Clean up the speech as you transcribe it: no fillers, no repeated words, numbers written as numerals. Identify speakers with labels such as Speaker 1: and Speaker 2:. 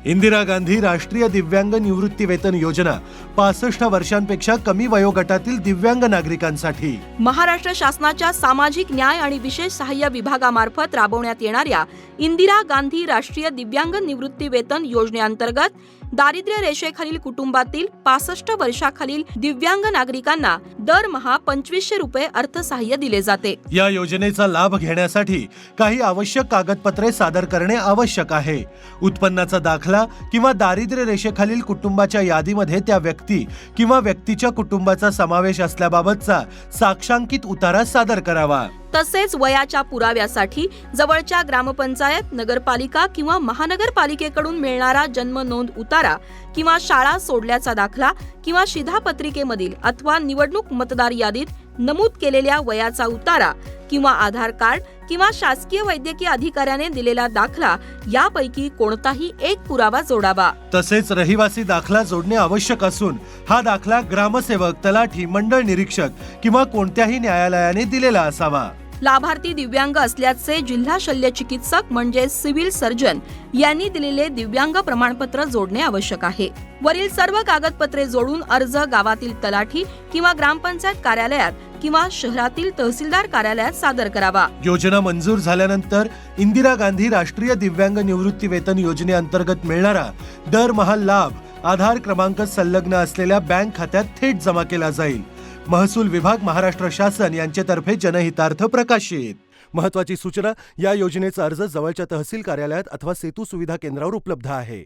Speaker 1: इंदिरा गांधी राष्ट्रीय दिव्यांग निवृत्ती वेतन योजना 65 वर्षांपेक्षा कमी वयोगटातील दिव्यांग नागरिकांसाठी
Speaker 2: महाराष्ट्र शासनाच्या सामाजिक न्याय आणि विशेष सहाय्य विभागामार्फत राबवण्यात येणाऱ्या इंदिरा गांधी राष्ट्रीय दिव्यांग निवृत्ती वेतन योजनेअंतर्गत दारिद्र्य रेषेखालील कुटुंबातील 65 वर्षाखालील दिव्यांग नागरिकांना दरमहा 2500 रुपये अर्थसहाय्य दिले जाते।
Speaker 1: या योजनेचा लाभ घेण्यासाठी काही आवश्यक कागदपत्रे सादर करणे आवश्यक आहे। उत्पन्नाचा दाखला किंवा दारिद्र्य रेषेखालील कुटुंबाच्या यादीमध्ये त्या व्यक्ती किंवा व्यक्तीच्या कुटुंबाचा समावेश असल्याबाबतचा साक्षांकित उतारा सादर करावा।
Speaker 2: तसेच वयाच्या पुराव्यासाठी जवळच्या ग्रामपंचायत, नगरपालिका किंवा महानगरपालिकेकडून मिळणारा जन्म नोंद उतारा किंवा शाळा सोडल्याचा दाखला किंवा शिधापत्रिकेमधील अथवा निवडणूक मतदार यादीत नमूद केलेल्या वयाचा उतारा किंवा आधार कार्ड किंवा शासकीय वैद्यकीय अधिकाऱ्याने दिलेला दाखला यापैकी कोणताही एक पुरावा जोडावा।
Speaker 1: तसेच रहिवासी दाखला जोडणे आवश्यक असून हा दाखला ग्रामसेवक, तलाठी, मंडळ निरीक्षक किंवा कोणत्याही न्यायालयाने दिलेला असावा।
Speaker 2: लाभार्थी दिव्यांग असल्याचे जिल्हा शल्य चिकित्सक म्हणजे सिव्हिल सर्जन यांनी दिलेले दिव्यांग प्रमाणपत्र जोडणे आवश्यक आहे। वरील सर्व कागदपत्रे जोडून अर्ज गावातील तलाठी किंवा ग्रामपंचायत कार्यालयात किंवा शहरातील तहसीलदार कार्यालयात सादर करावा।
Speaker 1: योजना मंजूर झाल्यानंतर इंदिरा गांधी राष्ट्रीय दिव्यांग निवृत्ती वेतन योजनेअंतर्गत मिळणारा दरमहा लाभ आधार क्रमांक संलग्न असलेल्या बँक खात्यात थेट जमा केला जाईल। महसूल विभाग, महाराष्ट्र शासन यांच्यातर्फे जनहितार्थ प्रकाशित। महत्त्वाची सूचना, या योजनेचा अर्ज जवळच्या तहसील कार्यालयात अथवा सेतू सुविधा केंद्रावर उपलब्ध आहे।